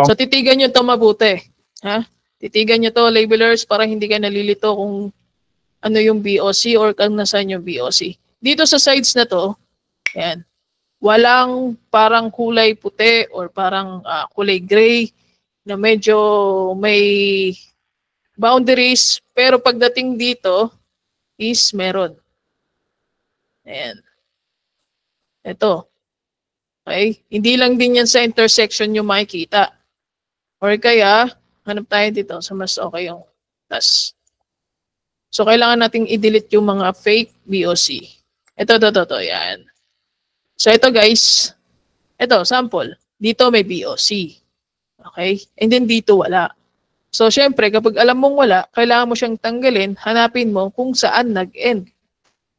So titigan nyo ito mabuti. Ha? Titigan nyo to labelers para hindi ka nalilito kung ano yung BOC or kung nasaan yung BOC. Dito sa sides na to, yan, walang parang kulay puti or parang kulay gray na medyo may boundaries, pero pagdating dito is meron. Ayan. Ito. Okay? Hindi lang din yan sa intersection yung makikita. Or kaya, hanap tayo dito sa mas okay yung tas. So, kailangan nating i-delete yung mga fake BOC. Ito, yan. So, ito guys, ito, sample. Dito may BOC. Okay? And then dito wala. So, syempre, kapag alam mong wala, kailangan mo siyang tanggalin, hanapin mo kung saan nag-end.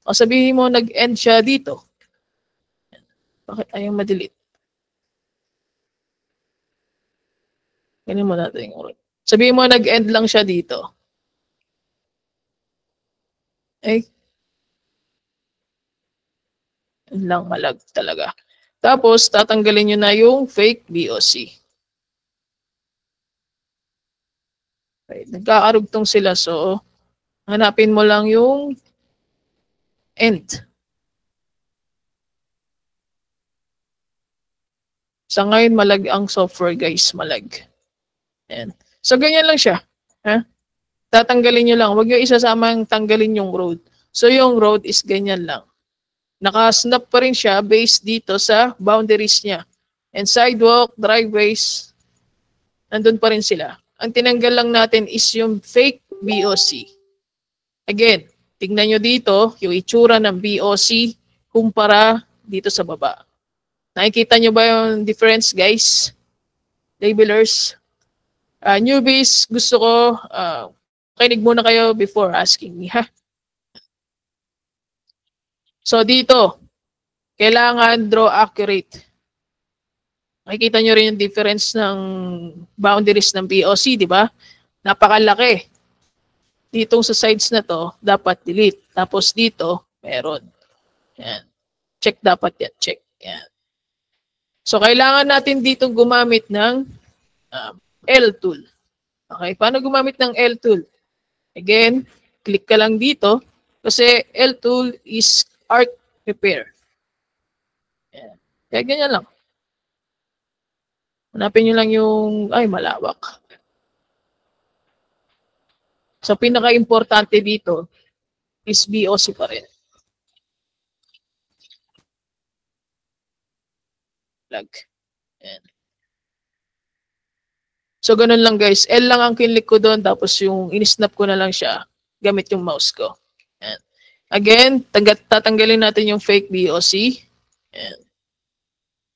O sabihin mo, nag-end siya dito. Bakit ayaw ma-delete? Ganyan mo natin yung root. Sabihin mo, nag-end lang siya dito. Eh, lang malag talaga. Tapos, tatanggalin nyo na yung fake BOC. Okay, nagkakarugtong sila. So, hanapin mo lang yung end. Sa ngayon, malag ang software guys, malag. Ayan. So, ganyan lang siya. Ha? Tatanggalin nyo lang. Huwag nyo isasamang tanggalin yung road. So, yung road is ganyan lang. Nakasnap pa rin siya based dito sa boundaries niya. And sidewalk, driveways, nandun pa rin sila. Ang tinanggal lang natin is yung fake BOC. Again, tignan nyo dito yung itsura ng BOC kumpara dito sa baba. Nakikita nyo ba yung difference, guys? Labelers. Newbies, gusto ko, makinig muna kayo before asking me, ha? So, dito, kailangan draw accurate. Makikita nyo rin yung difference ng boundaries ng BOC, di ba? Napakalaki. Dito sa sides na to, dapat delete. Tapos dito, meron. Yan. Check dapat yan. Check. Yan. So, kailangan natin dito gumamit ng L tool. Okay, paano gumamit ng L tool? Again, click ka lang dito kasi L tool is arc repair. Yan. Kaya ganyan lang. Hanapin nyo lang yung, ay malawak. So, pinaka-importante dito is BOC pa rin. Lag. Yan. So, ganun lang guys. L lang ang kinlik ko doon. Tapos yung in-snap ko na lang siya gamit yung mouse ko. Yan. Again, tatanggalin natin yung fake BOC. Yan.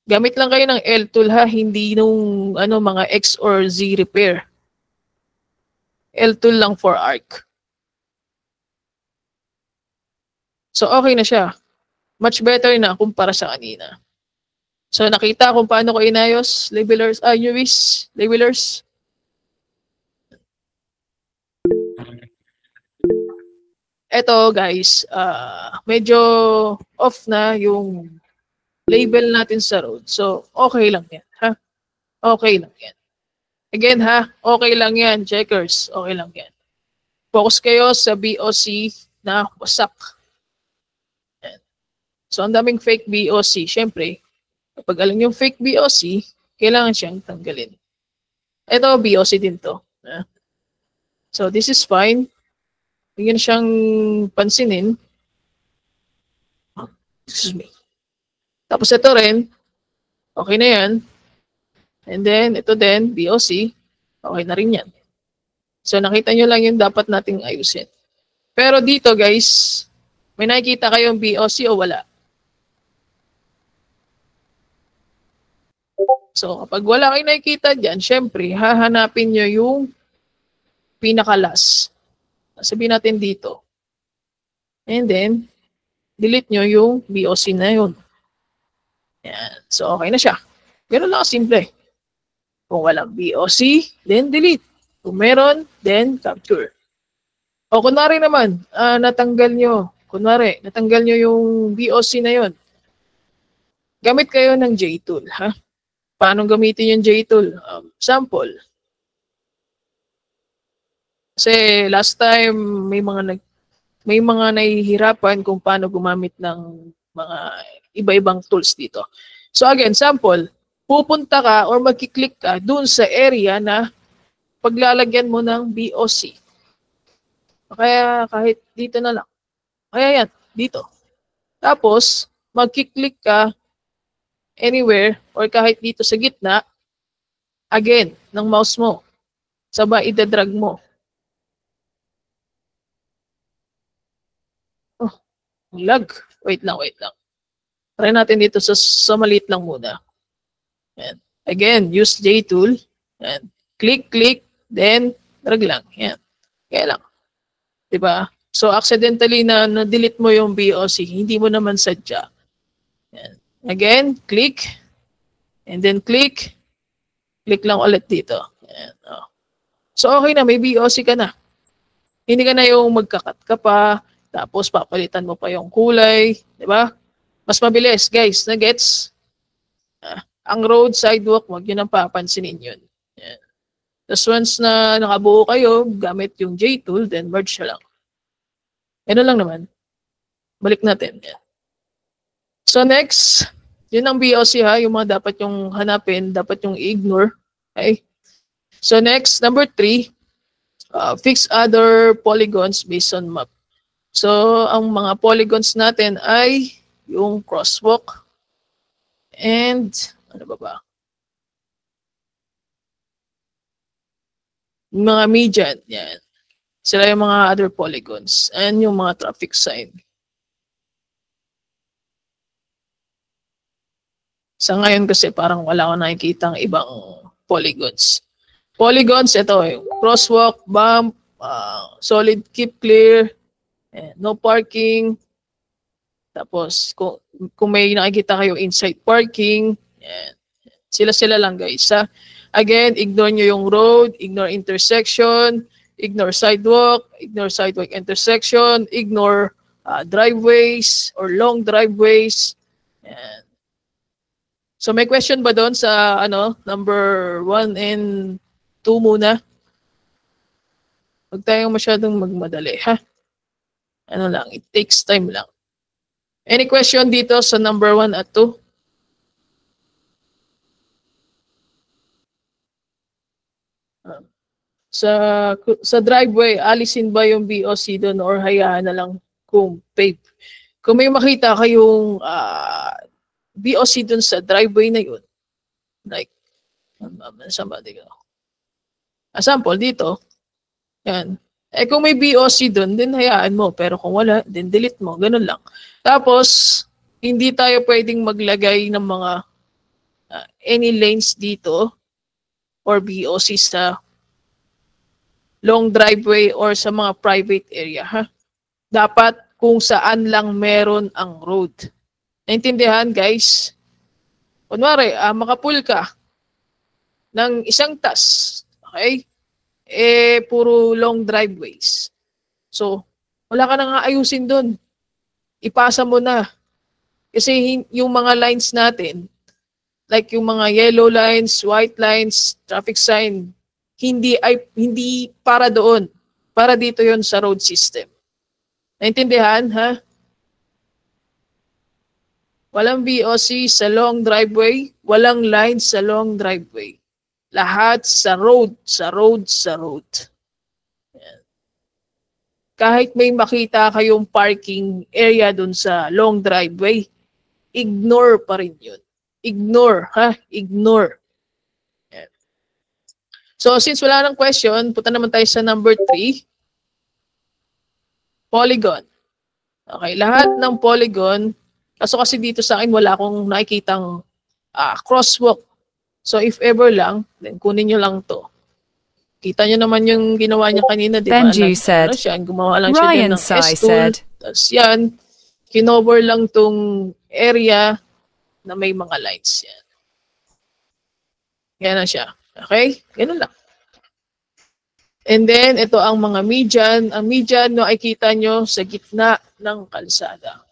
Gamit lang kayo ng L tool ha. Hindi nung mga X or Z repair. L tool lang for arc. So, okay na siya. Much better na kumpara sa kanina. So, nakita kung paano ko inayos, labelers, newbies, labelers. Eto guys, medyo off na yung label natin sa road. So, okay lang yan. Ha? Okay lang yan. Again ha, okay lang yan, checkers. Okay lang yan. Focus kayo sa BOC na wasak. Yan. So, ang daming fake BOC. Siyempre, kapag alam yung fake BOC, kailangan siyang tanggalin. Ito, BOC din to. So, this is fine. Bigyan siyang pansinin. Excuse me. Tapos ito rin, okay na yan. And then, ito din, BOC, okay na rin yan. So, nakita nyo lang yung dapat nating ayusin. Pero dito, guys, may nakikita kayong BOC o wala? So, kapag wala kayo nakikita dyan, syempre, hahanapin nyo yung pinakalas. Sabihin natin dito. And then, delete nyo yung BOC na yun. Yan. So, okay na siya. Ganun lang simple. Kung walang BOC, then delete. Kung meron, then capture. O kunwari naman, natanggal nyo yung BOC na yun. Gamit kayo ng J-tool, ha? Paano gamitin yung JTool? Sample. Kasi last time may mga nahihirapan kung paano gumamit ng mga iba-ibang tools dito. So again, sample, pupunta ka or magkiklik ka dun sa area na paglalagyan mo ng BOC. Kaya kahit dito na lang. Kaya yan, dito. Tapos, magkiklik ka anywhere or kahit dito sa gitna, again, ng mouse mo. Sabay ida-drag mo. Oh, lag. Wait lang. Try natin dito sa maliit lang muna. Yan. Again, use JTool. Yan. Click, then drag lang. Yan. Kaya lang. Diba? So, accidentally na-delete mo yung BOC. Hindi mo naman sadya. Yan. Again, click. And then click. Click lang ulit dito. Yan. Oh. So, okay na. May BOC ka na. Hindi ka na yung magkakat ka pa. Tapos, papalitan mo pa yung kulay. Diba? Mas mabilis, guys. Na-gets? Ang road, sidewalk, huwag nyo nang papansinin yun. Yan. Tapos once na nakabuo kayo, gamit yung JTool, then merge siya lang. Yan lang naman. Balik natin. Yan. So next, yun ang BOC ha, yung mga dapat yung hanapin, dapat yung i-ignore. Okay? So next, number 3, fix other polygons based on map. So ang mga polygons natin ay yung crosswalk and ano ba? Yung mga median, yan. Sila yung mga other polygons and yung mga traffic sign. Sa ngayon kasi parang wala ko nakikita ang ibang polygons. Polygons, ito yung crosswalk, bump, solid keep clear, no parking. Tapos kung may nakikita kayo inside parking, yan. Sila lang guys. Again, ignore nyo yung road, ignore intersection, ignore sidewalk intersection, ignore driveways or long driveways. Yan. So may question ba doon sa number 1 and 2 muna? Huwag tayong masyadong magmadali, ha? Ano lang, it takes time lang. Any question dito sa number 1 at 2? Sa driveway, alisin ba yung BOC doon or hayaan na lang kung pave? Kung may makita kayong BOC doon sa driveway na yun, like, sample dito, yan. Kung may BOC doon, din hayaan mo. Pero kung wala, then delete mo. Ganun lang. Tapos, hindi tayo pwedeng maglagay ng mga any lanes dito or BOC sa long driveway or sa mga private area. Ha? Dapat kung saan lang meron ang road. Naintindihan, guys? Kunwari, makapul ka ng isang tas. Okay? Puro long driveways. So, wala ka nang aayusin doon. Ipasa mo na. Kasi yung mga lines natin, like yung mga yellow lines, white lines, traffic sign, hindi para doon. Para dito yon sa road system. Naintindihan, ha? Walang BOC sa long driveway, walang lines sa long driveway. Lahat sa road. Yan. Kahit may makita kayong parking area dun sa long driveway, ignore pa rin yun. Ignore, ha? Ignore. Yan. So, since wala nang question, punta naman tayo sa number 3. Polygon. Okay, lahat ng polygon, kaso kasi dito sa akin wala akong nakikitang crosswalk. So if ever lang, then kunin nyo lang to. Kita nyo naman yung ginawa niya kanina, di ba? Benji said, gumawa lang siya din ng S-tool. Tapos yan, kinover lang tong area na may mga lights. Yan. Yan na siya. Okay? Ganun lang. And then, ito ang mga median. Ang median, no, ay kita nyo sa gitna ng kalsada.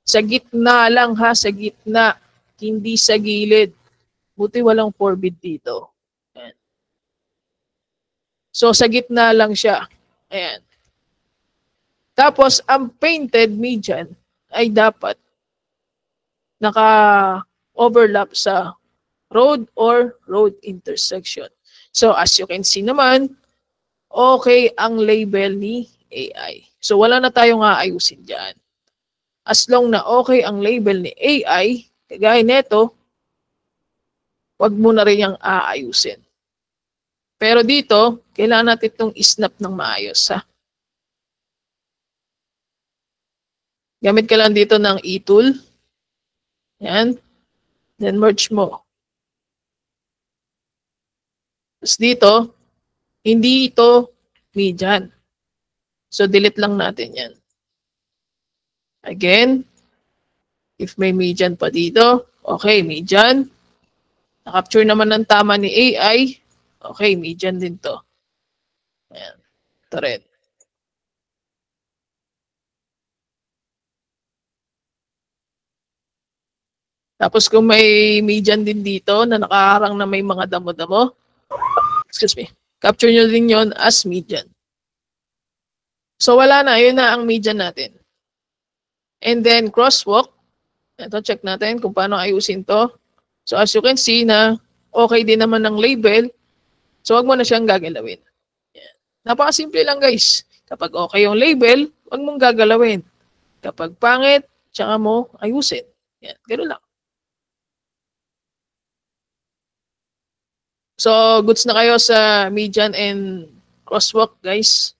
Sa gitna lang ha, sa gitna. Hindi sa gilid. Buti walang forbid dito. Ayan. So, sa gitna lang siya. Ayan. Tapos, ang painted median ay dapat naka-overlap sa road or road intersection. So, as you can see naman, okay ang label ni AI. So, wala na tayong aayusin dyan. As long na okay ang label ni AI, kagaya neto, wag mo na rin yung aayusin. Pero dito, kailangan natin itong snap ng maayos. Ha? Gamit ka lang dito ng e-tool. Yan. Then merge mo. Tapos dito, hindi ito median. So delete lang natin yan. Again, if may median pa dito, okay, median. Na-capture naman ng tama ni AI. Okay, median din to. Ayan. Ito rin. Tapos kung may median din dito na nakaharang na may mga damo-damo, excuse me, capture nyo din yon as median. So wala na, yun na ang median natin. And then crosswalk, ito check natin kung paano ayusin to. So as you can see na okay din naman ng label, so wag mo na siyang gagalawin. Yan. Napakasimple lang guys. Kapag okay yung label, wag mong gagalawin. Kapag pangit, tsaka mo ayusin. Yan, ganoon lang. So, goods na kayo sa median and crosswalk, guys.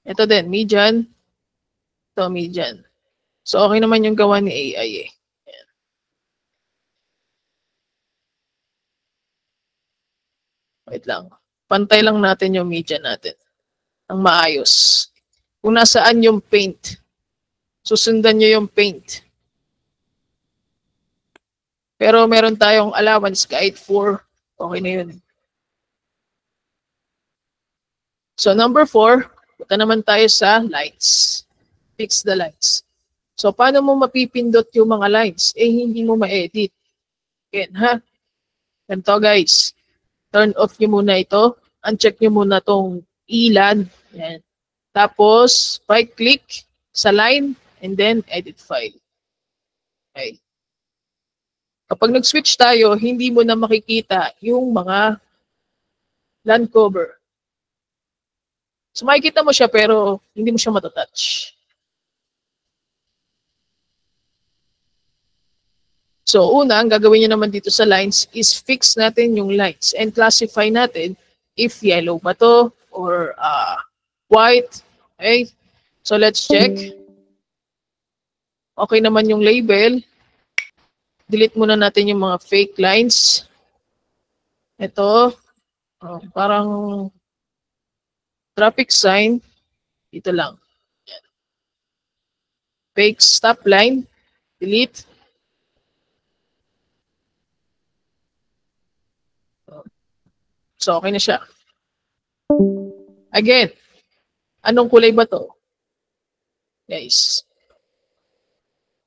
Ito din, median. Ito, median. So, okay naman yung gawa ni AI eh. Ayan. Wait lang. Pantay lang natin yung median natin. Ang maayos. Kung nasaan yung paint, susundan nyo yung paint. Pero meron tayong allowance kahit 4. Okay na yun. So, number 4, punta naman tayo sa lines. Fix the lines. So, paano mo mapipindot yung mga lines? Eh, hindi mo ma-edit. Again, ha? Ganito, guys. Turn off nyo muna ito. Uncheck nyo muna tong ilan. Yan. Tapos, right-click sa line and then edit file. Okay. Kapag nag-switch tayo, hindi mo na makikita yung mga land cover. So makikita mo siya pero hindi mo siya matatouch. So una, ang gagawin nyo naman dito sa lines is fix natin yung lines and classify natin if yellow ba to or white. Okay? So let's check. Okay naman yung label. Delete muna natin yung mga fake lines. Ito, parang traffic sign. Dito lang. Fake stop line. Delete. So, okay na siya. Again, anong kulay ba to? Guys.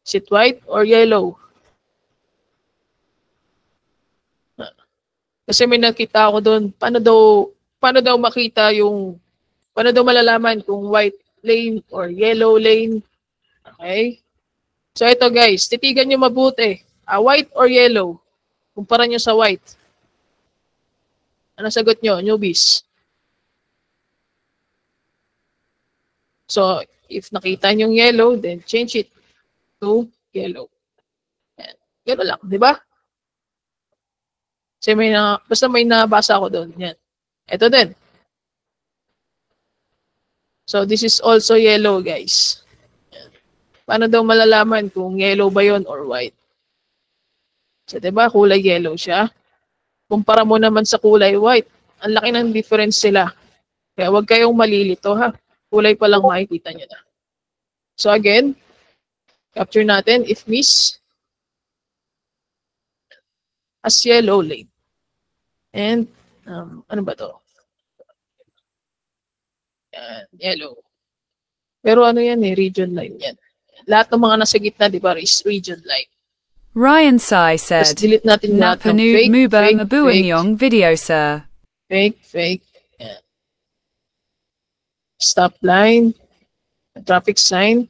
Is it white or yellow? Kasi may nakita ako doon, paano daw makita yung, paano daw malalaman kung white lane or yellow lane. Okay? So ito guys, titigan nyo mabuti. White or yellow? Kumpara nyo sa white. Ano sagot nyo, newbies? So, if nakita nyo yung yellow, then change it to yellow. Gano'n lang, di ba? Kasi basta may nabasa ako doon. Yan. Ito din. So, this is also yellow, guys. Yan. Paano daw malalaman kung yellow ba yon or white? So, diba, kulay yellow siya. Kumpara mo naman sa kulay white. Ang laki ng difference sila. Kaya huwag kayong malilito, ha? Kulay pa lang makikita nyo na. So, again, capture natin if miss as yellow lane. And, ano ba to? Yan, yellow. Pero ano yan eh, region line yan. Lahat ng mga nasa gitna, di ba, is region line. Ryan Sai Tapos said, delete natin lahat ng Napanud fake, Muba fake, fake, Mabuanyong video, sir. fake, fake. Yan. Stop line, traffic sign.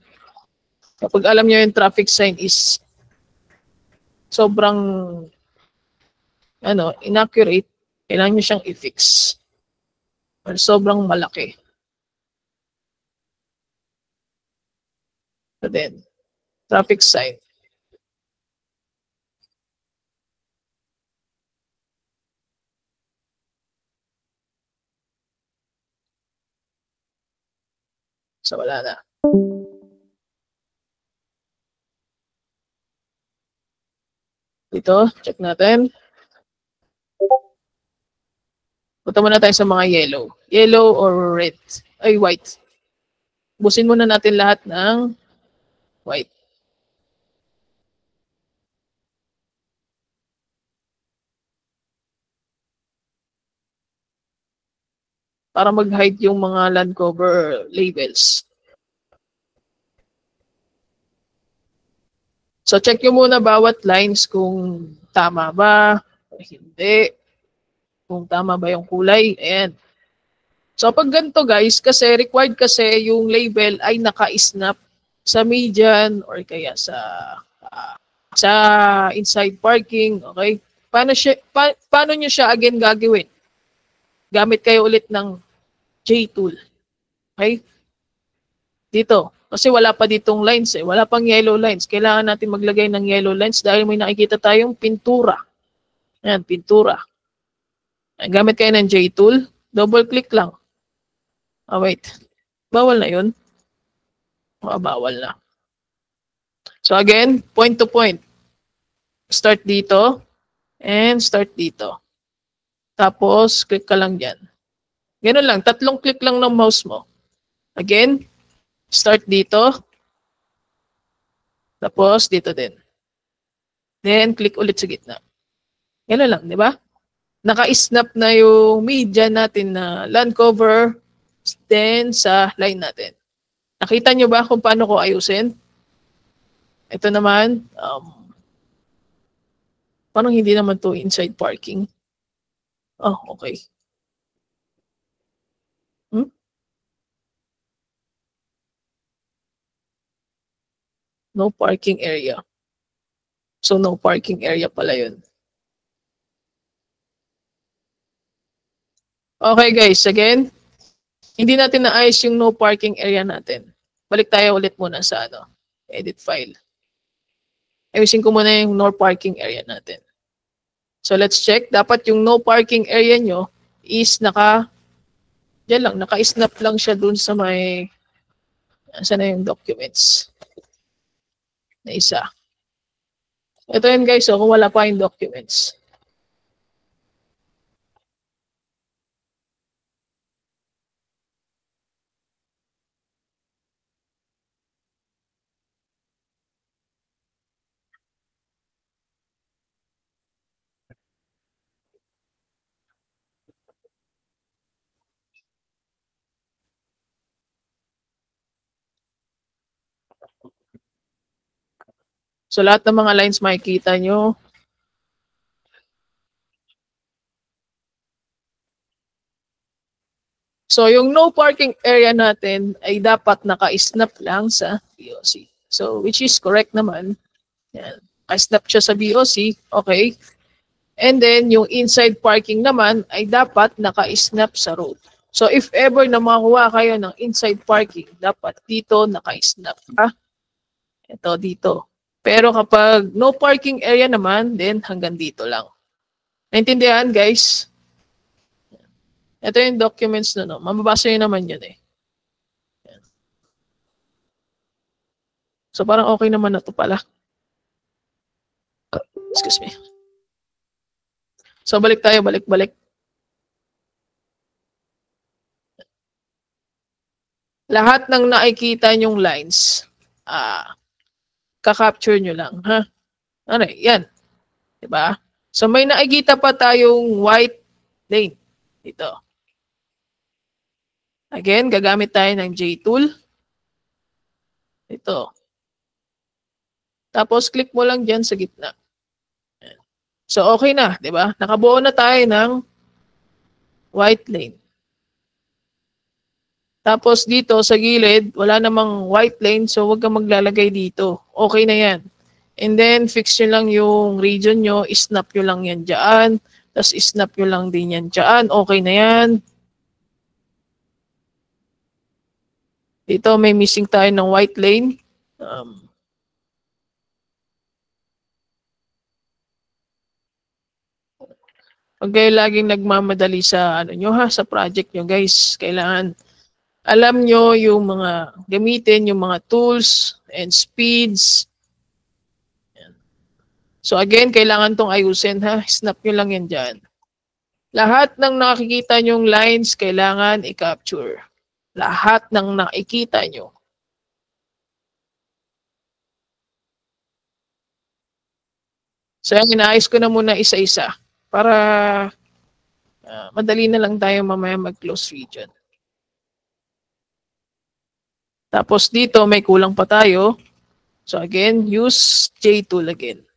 Kapag alam nyo yung traffic sign is sobrang inaccurate, kailangan nyo siyang i-fix. Or sobrang malaki. So then, traffic sign. So wala na. Dito, check natin. Punta muna tayo sa mga yellow. Yellow or red. Ay, white. Busin muna natin lahat ng white. Para mag-hide yung mga land cover labels. So check nyo muna bawat lines kung tama ba o hindi. Kung tama ba yung kulay. Ayan. So pag ganito guys, kasi required kasi yung label ay naka-snap sa median or kaya sa inside parking, okay? Paano nyo siya again gagawin? Gamit kayo ulit ng J-tool. Okay? Dito. Kasi wala pa ditong lines eh. Wala pang yellow lines. Kailangan natin maglagay ng yellow lines dahil may nakikita tayong pintura. Ayan, pintura. Gamit kayo ng J-tool. Double click lang. Ah, wait. Bawal na yun. Bawal na. So again, point to point. Start dito. And start dito. Tapos, click ka lang dyan. Ganun lang. 3 click lang ng mouse mo. Again, start dito. Tapos, dito din. Then, click ulit sa gitna. Ganun lang, di ba? Naka-snap na yung media natin na land cover then sa line natin. Nakita nyo ba kung paano ko ayusin? Ito naman, parang hindi naman to inside parking. Oh, okay. No parking area. So, no parking area pala yun. Okay guys, again, hindi natin naayos yung no parking area natin. Balik tayo ulit muna sa edit file. Ayusin ko muna yung no parking area natin. So let's check. Dapat yung no parking area nyo is diyan lang, naka-snap lang siya dun sa may, saan na yung documents? Na isa. Ito yun guys, so kung wala pa yung documents. So lahat ng mga lines makikita nyo. So yung no parking area natin ay dapat naka-snap lang sa BOC. So which is correct naman. Yan. Naka-snap siya sa BOC. Okay. And then yung inside parking naman ay dapat naka-snap sa road. So if ever na makakuha kayo ng inside parking, dapat dito naka-snap. Ito dito. Pero kapag no parking area naman, then hanggang dito lang. Naintindihan guys? Ito yung documents na mababasa nyo naman yun eh. So parang okay naman na to pala. Excuse me. So balik tayo, balik. Lahat ng nakikita nyong lines, ka-capture nyo lang, ha? Ano, yan. Diba? So may nakikita pa tayong white lane. Dito. Again, gagamit tayo ng J-tool. Ito. Tapos click mo lang dyan sa gitna. So okay na, di ba? Nakabuo na tayo ng white lane. Tapos dito sa gilid, wala namang white lane, so huwag kang maglalagay dito. Okay na yan. And then fix nyo lang yung region nyo, snap nyo lang yan dyan. Tapos snap nyo lang din yan dyan. Okay na yan. Dito may missing tayo ng white lane. Huwag kayo laging nagmamadali sa ano nyo ha, sa project nyo guys. Kailangan alam nyo yung mga gamitin, yung mga tools and speeds. So again, kailangan tong ayusin ha. Snap nyo lang yan dyan. Lahat ng nakikita nyong lines, kailangan i-capture. Lahat ng nakikita nyo. So inaayos ko na muna isa-isa. Para madali na lang tayo mamaya mag-close region. Tapos dito may kulang pa tayo. So again, use J-tool again.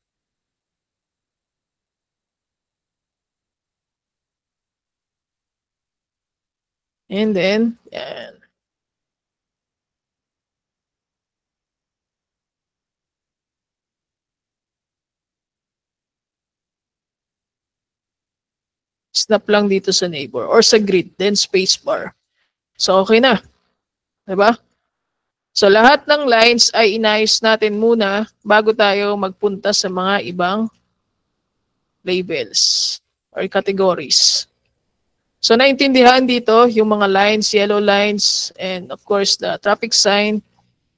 And then, yan. Snap lang dito sa neighbor or sa grid, then spacebar. So okay na. Diba? So lahat ng lines ay inayos natin muna bago tayo magpunta sa mga ibang labels or categories. So naintindihan dito yung mga lines, yellow lines, and of course the traffic sign.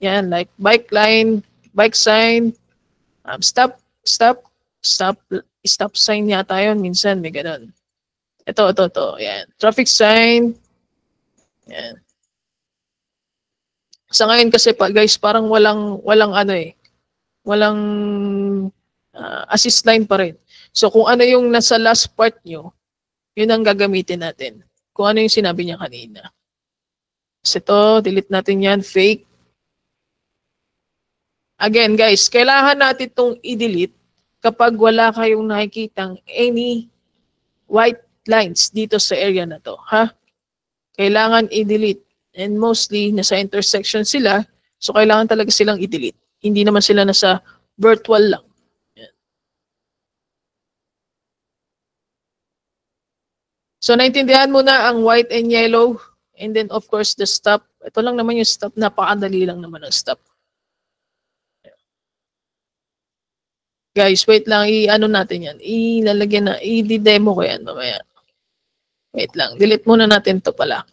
Yan, like bike line, bike sign, stop sign yata yun. Minsan may ganun. Ito. Yan. Traffic sign. Yan. Sa ngayon kasi guys, parang walang ano eh. Walang assist line pa rin. So kung ano yung nasa last part nyo, yun ang gagamitin natin. Kung ano yung sinabi niya kanina. So ito, delete natin yan. Fake. Again guys, kailangan natin itong i-delete kapag wala kayong nakikitang any white lines dito sa area na to. Ha? Kailangan i-delete. And mostly, nasa intersection sila. So, kailangan talaga silang i-delete. Hindi naman sila nasa virtual lang. Yan. So, naintindihan mo na ang white and yellow. And then, of course, the stop. Ito lang naman yung stop. Napakadali lang naman ang stop. Guys, wait lang. I-ano natin yan. Ilalagyan na. I-demo ko yan mamaya. Wait lang. Delete muna natin to pala.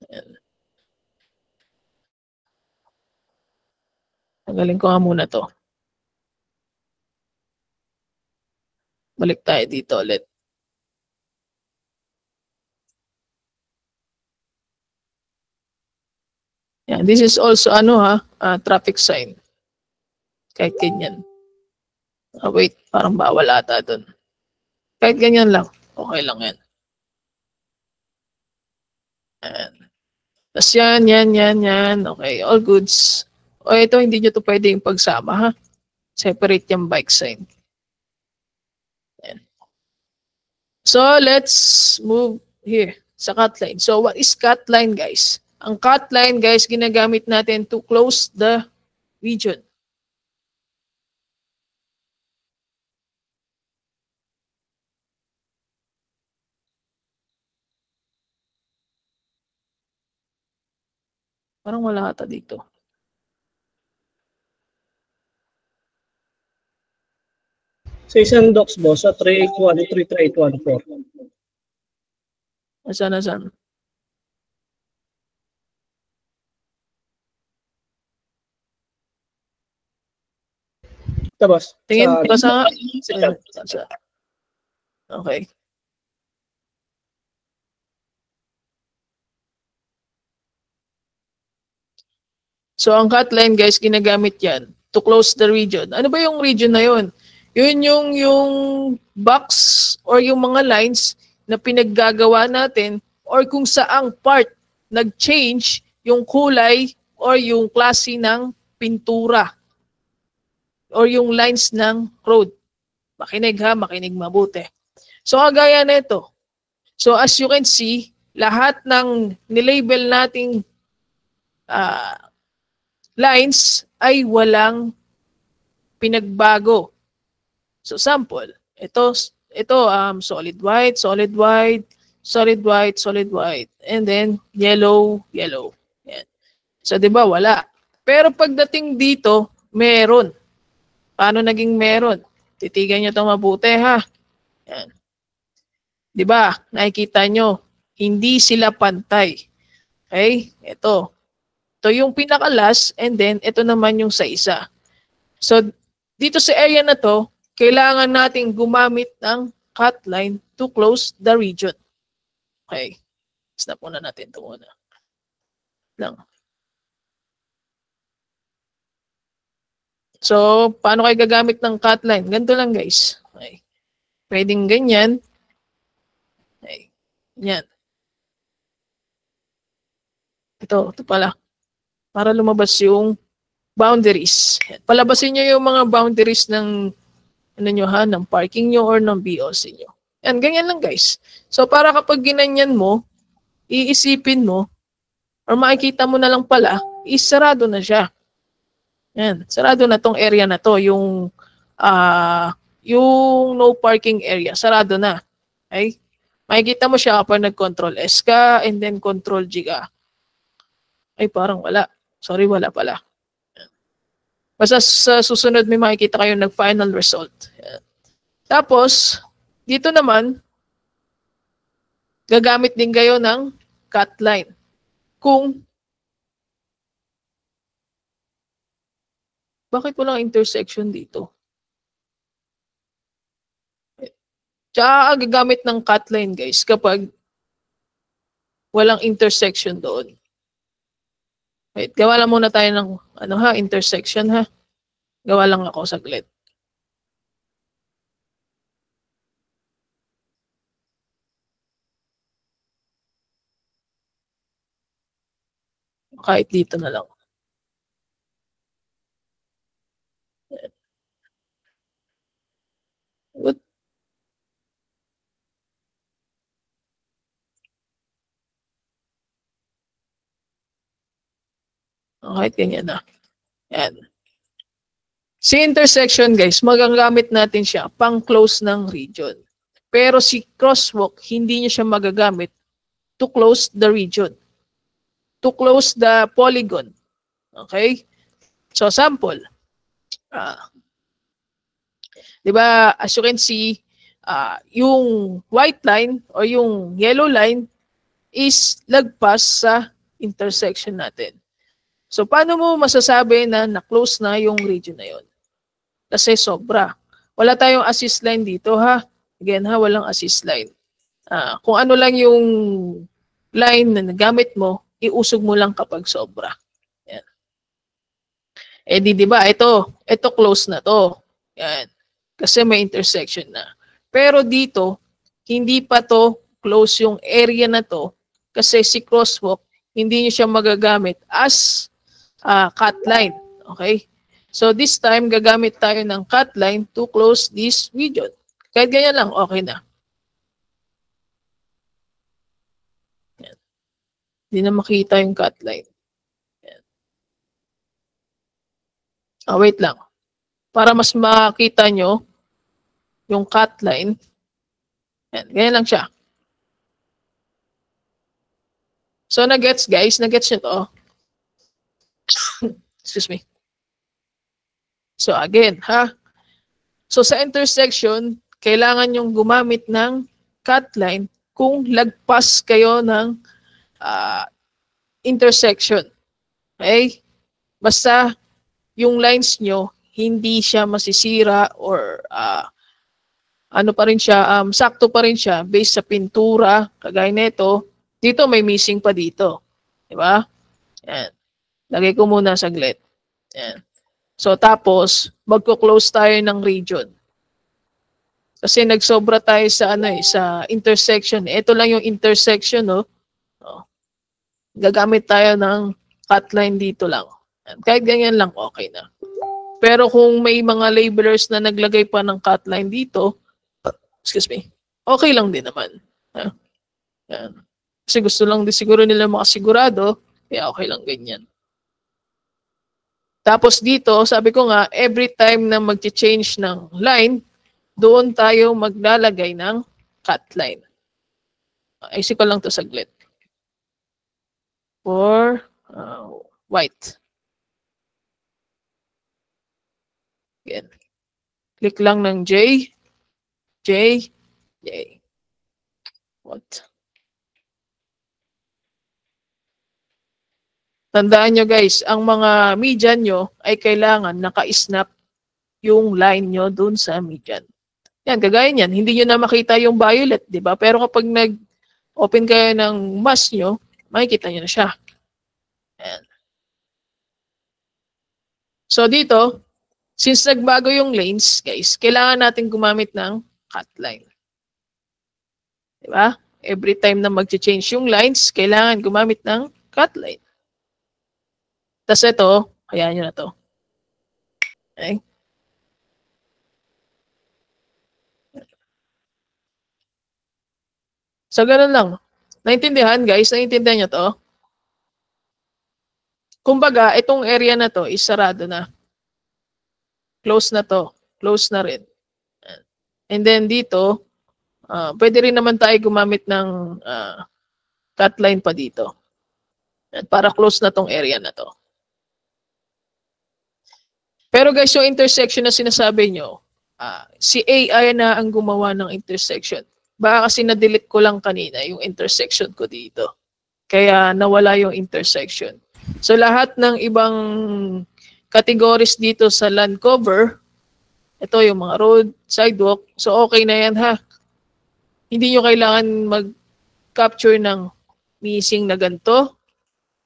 Ayan. Tanggalin ko nga muna to. Balik tayo dito ulit. Yan. This is also ano ha, traffic sign. Kahit ganyan. Wait, parang bawal ata dun. Kahit ganyan lang. Okay lang yan. Ayan. Tapos yan. Okay, all goods. O ito, hindi nyo to pwedeng pagsama ha. Separate yung bike sign. Ayan. So, let's move here sa cut line. So, what is cut line guys? Ang cut line guys, ginagamit natin to close the region. Parang wala ata dito. Sa isang docs boss, sa 381, 33814. Nasaan? Tapos, Tingin ko sa... sa Okay. So, ang cut line, guys, ginagamit yan to close the region. Ano ba yung region na yun? Yun yung box or yung mga lines na pinaggagawa natin or kung saang part nag-change yung kulay or yung klase ng pintura or yung lines ng road. Makinig ha, makinig mabuti. So kagaya nito. So as you can see, lahat ng nilabel nating lines ay walang pinagbago. So sample, ito solid white, solid white, solid white, solid white, and then yellow, yellow. Yan. So 'di ba wala. Pero pagdating dito, meron. Paano naging meron? Titigan niyo 'to mabuti ha. Yan. 'Di ba? Nakikita nyo, hindi sila pantay. Okay? Ito. Ito yung pinaka-last and then ito naman yung sa isa. So dito sa area na to, kailangan nating gumamit ng cut line to close the region. Okay. Snap muna natin ito muna. Lang. So, paano kayo gagamit ng cut line? Ganito lang guys. Okay. Pwedeng ganyan. Okay. Yan. Ito pala. Para lumabas yung boundaries. Palabasin nyo yung mga boundaries ng ano nyo ha, ng parking nyo or ng BOC nyo. Yan, ganyan lang guys. So para kapag ginanyan mo, iisipin mo, or makikita mo na lang pala, isarado na siya. Yan, sarado na tong area na to, yung no parking area, sarado na. Okay? Makikita mo siya kapag nag-control S ka and then control G ka. Ay, parang wala. Sorry, wala pala. Basta sa susunod may makikita kayo nag-final result. Yan. Tapos, dito naman, gagamit din kayo ng cut line. Bakit walang intersection dito? Tsaka gagamit ng cut line guys kapag walang intersection doon. Wait, gawa lang muna tayo ng intersection ha. Gawa lang ako saglit. Kahit dito na lang. What? Kahit ganyan na. Yan. Si intersection guys, magagamit natin siya pang close ng region. Pero si crosswalk, hindi niya siya magagamit to close the region. To close the polygon. Okay? So sample. Diba, as you can see, yung white line or yung yellow line is lagpas sa intersection natin. So, paano mo masasabi na na-close na yung region na yun? Kasi sobra. Wala tayong assist line dito ha. Again ha, walang assist line. Kung ano lang yung line na nagamit mo, iusog mo lang kapag sobra. Yan. Eh di ba, ito close na to. Yan. Kasi may intersection na. Pero dito, hindi pa to close yung area na to kasi si crosswalk, hindi niyo siya magagamit as cut line. Okay? So this time, gagamit tayo ng cut line to close this region. Kahit ganyan lang, okay na. Yan. Hindi na makita yung cut line. Yan. Wait lang. Para mas makita nyo yung cut line. Yan. Ganyan lang siya. So, nag-gets guys? Nag-gets nyo to? Excuse me. So again, ha? So sa intersection, kailangan yung gumamit ng cut line kung lagpas kayo ng intersection. Okay? Basta yung lines nyo, hindi siya masisira or ano pa rin siya, sakto pa rin siya based sa pintura, kagaya nito. Dito may missing pa dito. Diba? Yan. Lagay ko muna saglit. Yan. So tapos, magko-close tayo ng region. Kasi nagsobra tayo sa sa intersection. Ito lang yung intersection, no? Gagamit tayo ng cut line dito lang. Yan. Kahit ganyan lang, okay na. Pero kung may mga labelers na naglagay pa ng cut line dito, excuse me, okay lang din naman. Yan. Kasi gusto lang din siguro nila makasigurado, kaya okay lang ganyan. Tapos dito, sabi ko nga, every time na mag-change ng line, doon tayo maglalagay ng cut line. Ayusin ko lang to saglit. For white. Again. Click lang ng J, J, J. What? Tandaan nyo guys, ang mga median nyo ay kailangan naka-snap yung line nyo dun sa median. Yan, kagaya niyan, hindi nyo na makita yung violet, di ba? Pero kapag nag-open kayo ng mask nyo, makikita nyo na siya. Yan. So dito, since nagbago yung lanes, guys, kailangan natin gumamit ng cut line. Di ba? Every time na mag-change yung lines, kailangan gumamit ng cut line. Tapos ito, hayaan nyo na to. Okay. So, ganun lang. Naintindihan, guys? Naintindihan nyo to? Kumbaga, itong area na to is sarado na. Close na to. Close na rin. And then dito, pwede rin naman tayo gumamit ng cut line pa dito. Para close na tong area na to. Pero guys, yung intersection na sinasabi nyo, si AI na ang gumawa ng intersection. Baka kasi na-delete ko lang kanina yung intersection ko dito. Kaya nawala yung intersection. So lahat ng ibang categories dito sa land cover, ito yung mga road, sidewalk, so okay na yan ha. Hindi nyo kailangan mag-capture ng missing na ganito.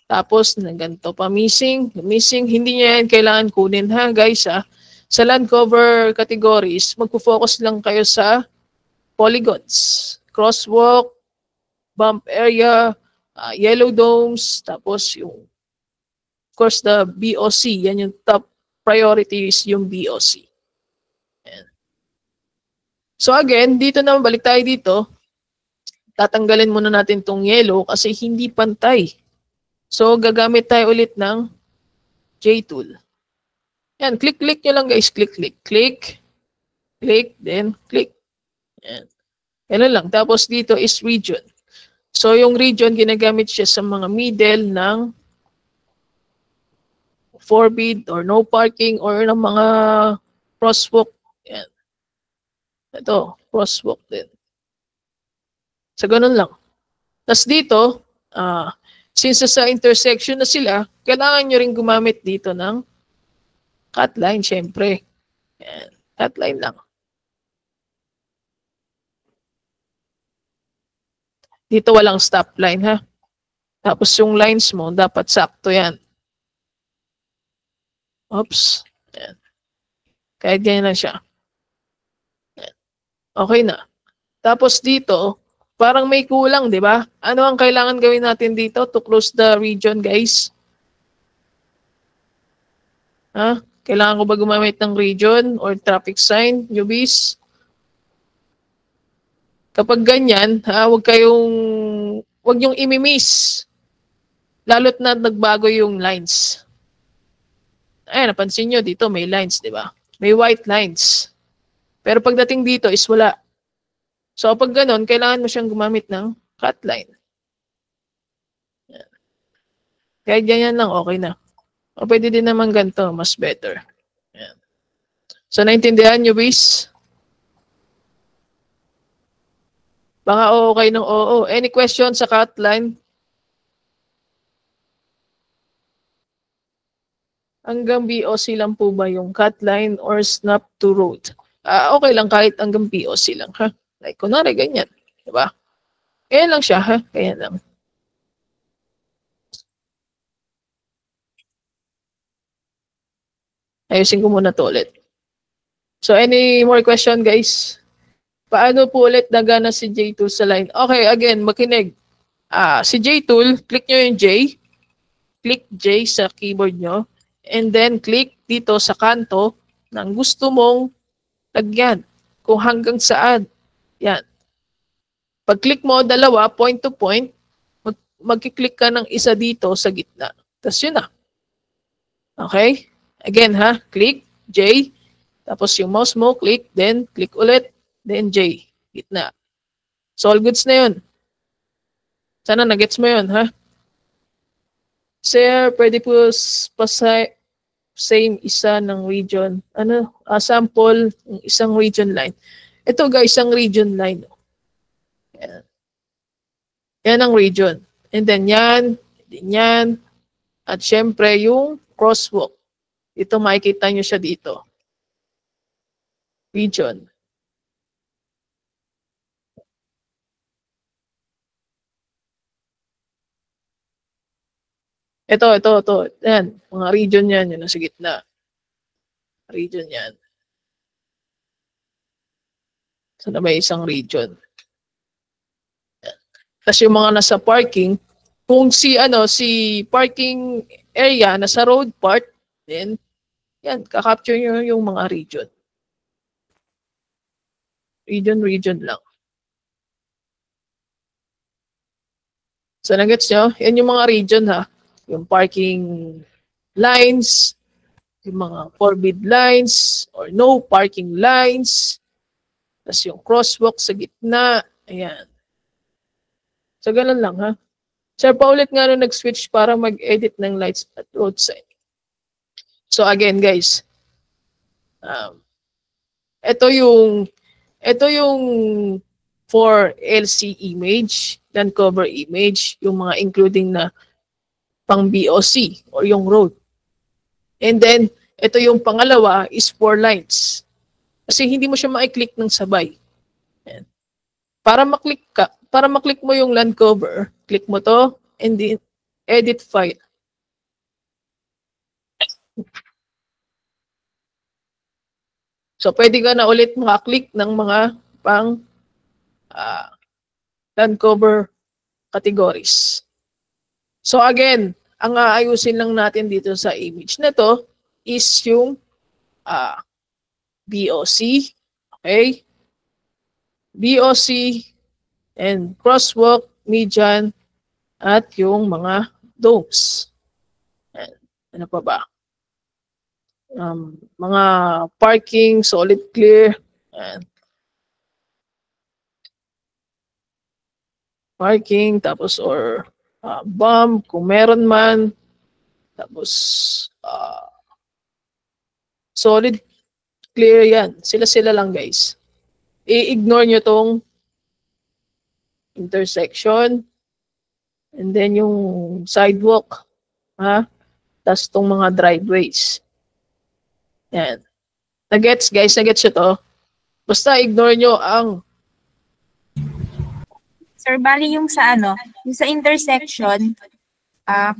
Tapos, na ganito pa missing, hindi niya yan kailangan kunin ha guys ha. Sa land cover categories, magpo-focus lang kayo sa polygons, crosswalk, bump area, yellow domes, tapos yung, of course, the BOC, yan yung top priorities yung BOC. Yan. So again, dito naman, balik tayo dito, tatanggalin muna natin tong yellow kasi hindi pantay. So, gagamit tayo ulit ng J-tool. Yan, click nyo lang guys. Click, then click. Yan. Yan lang. Tapos dito is region. So, yung region, ginagamit siya sa mga middle ng forbid or no parking or ng mga crosswalk. Yan. Ito, crosswalk din. So, ganun lang. Tapos dito, since sa intersection na sila, kailangan nyo rin gumamit dito ng cut line, syempre. Yan. Cut line lang. Dito walang stop line, ha? Tapos yung lines mo, dapat sakto yan. Oops. Yan. Kahit ganyan lang siya. Yan. Okay na. Tapos dito, parang may kulang, di ba? Ano ang kailangan gawin natin dito to close the region, guys? Ha? Kailangan ko ba gumamit ng region or traffic sign, newbies? Kapag ganyan, huwag niyong imimiss. Lalo't na nagbago yung lines. Ayan, napansin nyo, dito may lines, di ba? May white lines. Pero pagdating dito is wala. So, pag ganon, kailangan mo siyang gumamit ng cut line. Yan. Kahit ganyan lang, okay na. O pwede din naman ganito, mas better. Yan. So, naintindihan nyo, bis? Baka okay ng oo. Any question sa cut line? Hanggang BOC lang po ba yung cut line or snap to road? Okay lang kahit hanggang BOC lang, ha? Like, kunwari, ganyan. Diba? Kaya lang siya, ha? Kaya lang. Ayusin ko muna to ulit. So, any more question, guys? Paano po ulit nagana si J-tool sa line? Okay, again, makinig. Si J-tool, click nyo yung J. click J sa keyboard nyo, and then click dito sa kanto ng gusto mong lagyan. Kung hanggang saan. Yan. Pag-click mo, dalawa, point to point, mag-click ka ng isa dito sa gitna. Tapos yun na. Okay? Again ha, click J, tapos yung mouse mo, click, then click ulit, then J, gitna. So all goods na yun. Sana nagets mo yun, ha? Sir, pwede po same isa ng region. Ano? Sample, isang region line. Ito guys, isang region line. Yan. Yan ang region. And then yan, at syempre yung crosswalk. Ito makikita nyo siya dito. Region. Ito. Yan, mga region yan, yun nasa gitna. Region yan. So na may isang region. Tapos yung mga nasa parking, kung si parking area nasa road part, then yan, kakapture nyo yung mga region. Region lang. So nagets nyo? Yan yung mga region ha. Yung parking lines, yung mga forbid lines, or no parking lines. Tapos yung crosswalk sa gitna. Ayan. So ganun lang ha. Sir, paulit nga nung nag-switch para mag-edit ng lights at roadside. So again guys, ito yung for LC image, land cover image, yung mga including na pang BOC or yung road. And then, ito yung pangalawa is for lines. Kasi hindi mo siya ma-click ng sabay. Ayan. Para maklik mo yung land cover, click mo to and then edit file. So, pwede ka na ulit makaklik ng mga pang land cover categories. So, again, ang aayusin lang natin dito sa image na to is yung BOC. Okay? BOC and crosswalk, median, at yung mga domes. And, ano pa ba? Mga parking, solid clear, and parking, tapos or bump, kung meron man, tapos solid clear yan. Sila lang guys. I-ignore nyo tong intersection, and then yung sidewalk, ha? Tapos tong mga driveways. Yan. Nagets guys, nagets nyo to? Basta ignore nyo ang Sir, bali yung sa yung sa intersection,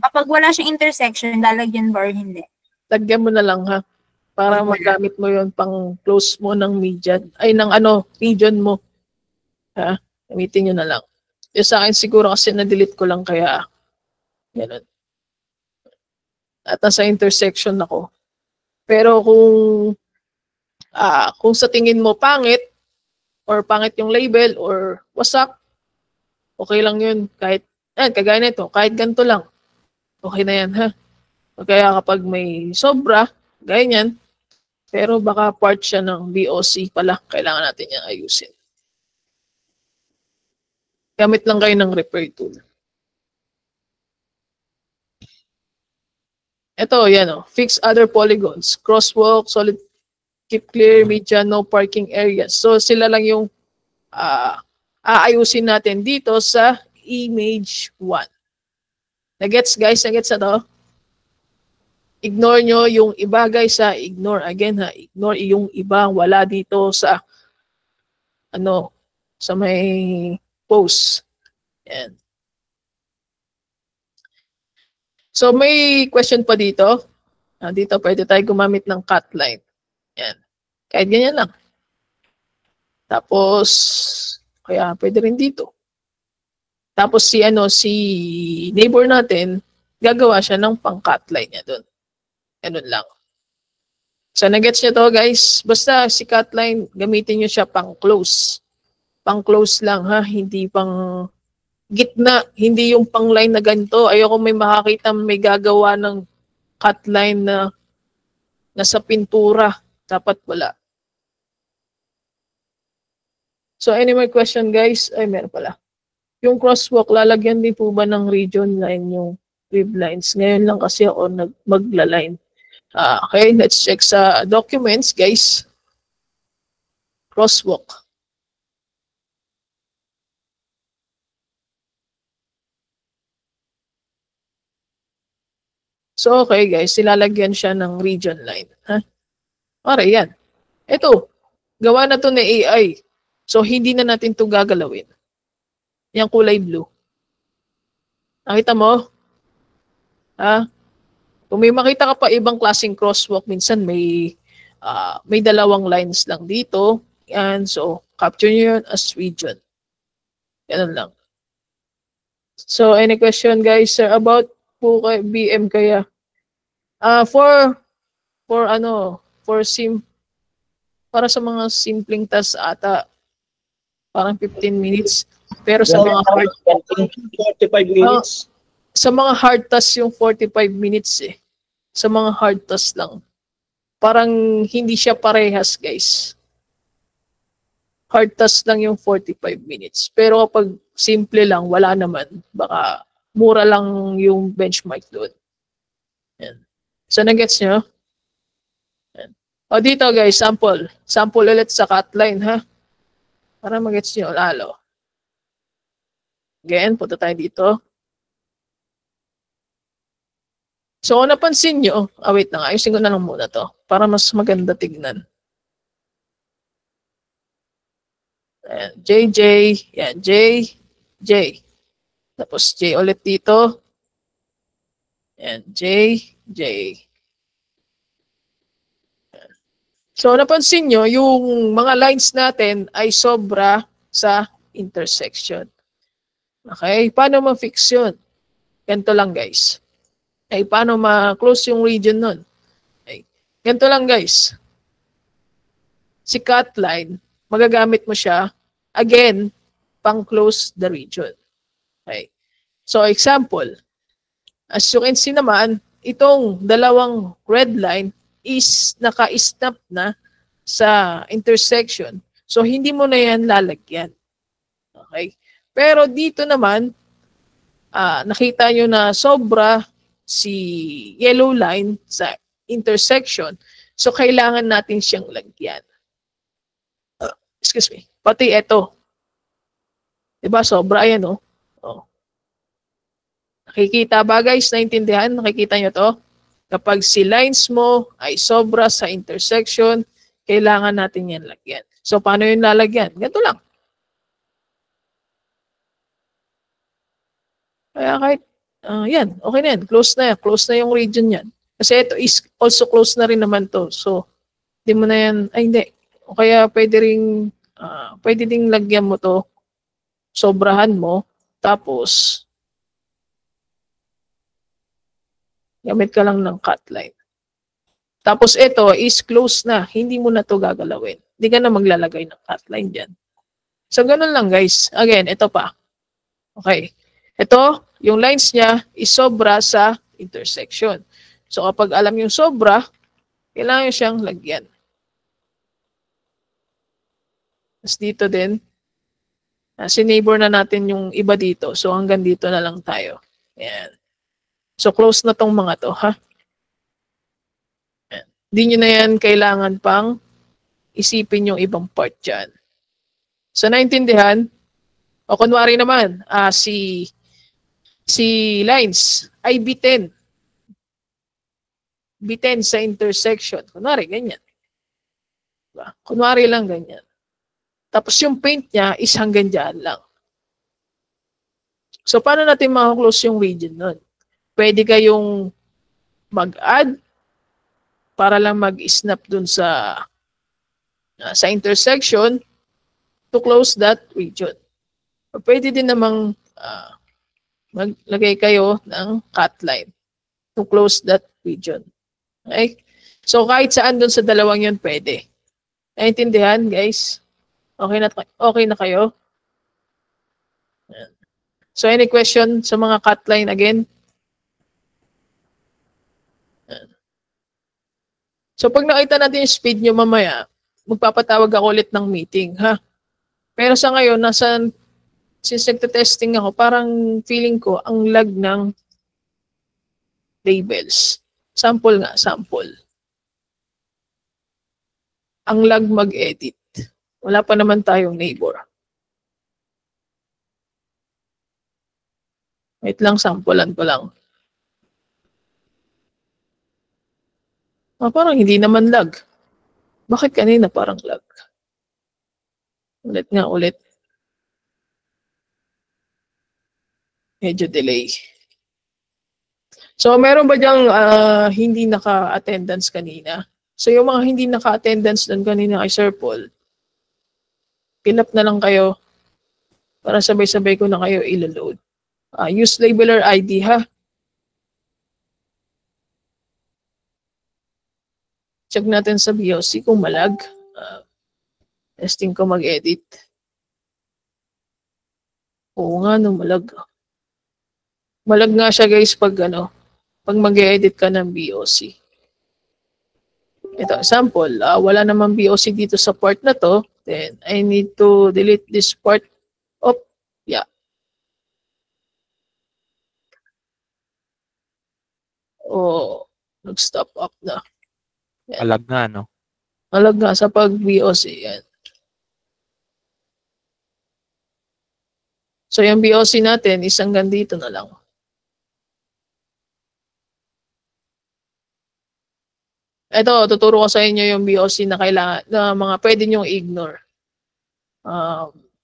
kapag wala siyang intersection, lalagyan ba or hindi? lagyan mo na lang ha. Para magamit mo yon pang close mo ng median. Ay, ng region mo. Ha? Gamitin nyo na lang. Yung sa akin siguro kasi na-delete ko lang kaya ganun. At nasa intersection ako. Pero kung sa tingin mo pangit or pangit yung label or wasak, okay lang yun. Kahit, kagaya nito, kahit ganito lang. Okay na yan, ha? O kaya kapag may sobra, gaya niyan, pero baka part siya ng BOC pala, kailangan natin yan ayusin. Gamit lang kayo ng repair tool. Ito, yan o. Fix other polygons. Crosswalk, solid, keep clear, median, no parking areas. So, sila lang yung aayusin natin dito sa image 1. Nagets guys? Nagets na to? Ignore nyo yung iba guys ha. Ignore again ha. Ignore yung iba. Wala dito sa sa may post. Yan. So may question pa dito. Dito pwede tayo gumamit ng cut line. Yan. Kahit ganyan lang. Tapos kaya pwede rin dito. Tapos si neighbor natin, gagawa siya ng pang-cut line niya doon. Ganun lang. So, nagets niyo to guys? Basta si cut line, gamitin niyo siya pang-close. Pang-close lang ha, hindi pang gitna, hindi yung pang-line na ganito. Ayoko may makakita may gagawa ng cut line na nasa pintura. Dapat wala. So, any more question guys? Ay, meron pala. Yung crosswalk, lalagyan din po ba ng region line yung rib lines? Ngayon lang kasi ako magla-line. Okay, let's check sa documents, guys. Crosswalk. So, okay, guys, silalagyan siya ng region line. Ha? Okay, yan. Ito, gawa na to ni AI. So, hindi na natin to gagalawin. Yung kulay blue. Nakita mo? Ha? Kung may makita ka pa ibang klaseng crosswalk, minsan may dalawang lines lang dito. Yan, so capture nyo yun as region. Ganun lang. So, any question guys about po kay BM kaya? Para sa mga simpleng task ata, parang 15 minutes. Pero sa mga hard 45 minutes. Sa mga hard task yung 45 minutes eh. Sa mga hard task lang. Parang hindi siya parehas, guys. Hard task lang yung 45 minutes. Pero kapag simple lang, wala naman. Baka mura lang yung benchmark doon. Yan. So, nagets nyo? Yan. O dito, guys, sample. Sample ulit sa cut line, ha? Para magets nyo lalo. Again, punta tayo dito. So, kung napansin nyo, wait lang, ayusin ko na lang muna to para mas maganda tignan. Ayan, JJ, yan, J. Tapos J ulit dito. Ayan, J. So, napansin nyo, yung mga lines natin ay sobra sa intersection. Okay, paano ma-fix yun? Ganito lang, guys. Ay, paano ma-close yung region nun? Ay, ganito lang guys. Si cut line, magagamit mo siya, again, pang-close the region. Okay. So, example, as you can see naman, itong dalawang red line is naka-snap na sa intersection. So, hindi mo na yan lalagyan. Okay. Pero dito naman, nakita nyo na sobra si yellow line sa intersection. So, kailangan natin siyang lagyan. Excuse me. Pati ito. Diba? Sobra yan, oh. Oh. Nakikita ba, guys? Naintindihan? Nakikita nyo to? Kapag si lines mo ay sobra sa intersection, kailangan natin yan lagyan. So, paano yung lalagyan? Ganito lang. Kaya kahit yan, okay na yan. Close na yan. Close na yung region yan. Kasi ito is also close na rin naman to. So, hindi mo na yan, ay hindi. O kaya pwede ding lagyan mo to, sobrahan mo, tapos, gamit ka lang ng cut line. Tapos ito is close na. Hindi mo na to gagalawin. Hindi ka na maglalagay ng cut line dyan. So, ganun lang guys. Again, ito pa. Okay. Ito, yung lines niya is sobra sa intersection. So, kapag alam yung sobra, kailangan siyang lagyan. Tapos dito din, sineighbor na natin yung iba dito. So, hanggang dito na lang tayo. Ayan. So, close na tong mga to, ha? Ayan. Hindi nyo na yan kailangan pang isipin yung ibang part dyan. So, naintindihan? O, kunwari naman, si lines ay B10. B10 sa intersection. Kunwari, ganyan. Diba? Kunwari lang ganyan. Tapos yung paint niya is hanggang dyan lang. So, paano natin makaklose yung region nun? Pwede kayong mag-add para lang mag-snap dun sa intersection to close that region. Pwede din namang maglagay kayo ng cut line to close that region. Okay? So, kahit saan dun sa dalawang yun, pwede. Naintindihan, guys? Okay na kayo? So, any question sa mga cut line again? So, pag nakita natin yung speed nyo mamaya, magpapatawag ako ulit ng meeting, ha? Pero sa ngayon, since nagte-testing ako, parang feeling ko ang lag ng labels. Sample nga, sample. Ang lag mag-edit. Wala pa naman tayong neighbor. Wait lang, samplean ko lang. Parang hindi naman lag. Bakit kanina parang lag? Ulit nga, ulit. Medyo delay. So, meron ba diyang hindi naka-attendance kanina? So, yung mga hindi naka-attendance doon kanina kay Sir Paul, fill up na lang kayo para sabay-sabay ko na kayo ilo-load. Use labeler ID, ha? Check natin sa BOC kung malag. Testing ko mag-edit. Oo nga, no, malag. Malag nga siya, guys, pag mag-edit ka ng BOC. Ito, sample. Wala namang BOC dito sa part na to. Then, I need to delete this part. Oh, yeah. Oh, nag-stop up na. Yan. Alag nga, no? Alag nga sa pag-BOC. Yan. So, yung BOC natin, isang gandito na lang. Ito, tuturo ko sa inyo yung BOC na kailangan, na mga pwede nyong ignore.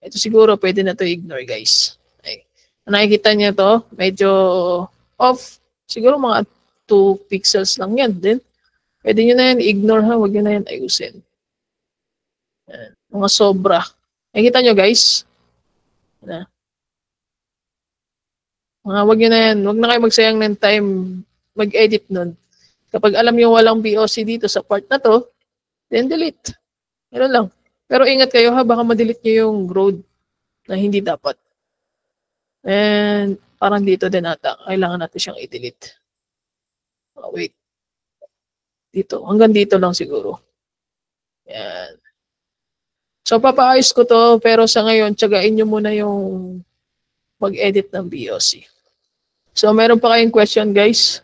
Ito siguro pwede na to ignore, guys. Okay. Nakikita niyo to, medyo off. Siguro mga 2 pixels lang yan din. Pwede nyo na yan ignore, ha. Huwag nyo na yan ayusin. Yan. Mga sobra. Nakikita nyo, guys? Yan. Huwag nyo na yan. Huwag na kayo magsayang ng time mag-edit nun. Kapag alam nyo walang BOC dito sa part na to, then delete. Meron lang. Pero ingat kayo, ha. Baka ma-delete nyo yung road na hindi dapat. And parang dito din ata. Kailangan natin siyang i-delete. Wait. Dito. Hanggang dito lang siguro. Yan. So, papaayos ko to. Pero sa ngayon, tsagain nyo muna yung mag-edit ng BOC. So, meron pa kayong question, guys?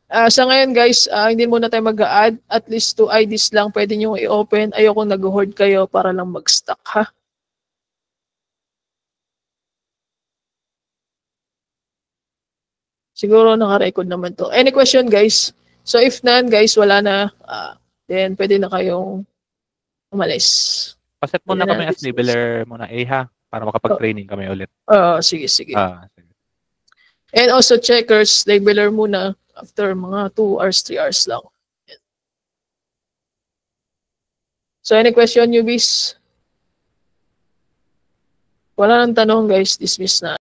Sa ngayon, guys, hindi muna tayo mag-a-add. At least 2 IDs lang pwede nyo i-open. Ayoko nag-hoard kayo para lang mag-stack, ha? Siguro naka-record naman to. Any question, guys? So, if none, guys, wala na. Then, pwede na kayong umalis. Paset muna kami as labeler muna, ha? Para makapag-training kami ulit. Sige, sige. Sige. And also, checkers, labeler muna after mga 2 hours, 3 hours lang. So, any question, newbies? Wala nang tanong, guys. Dismiss na.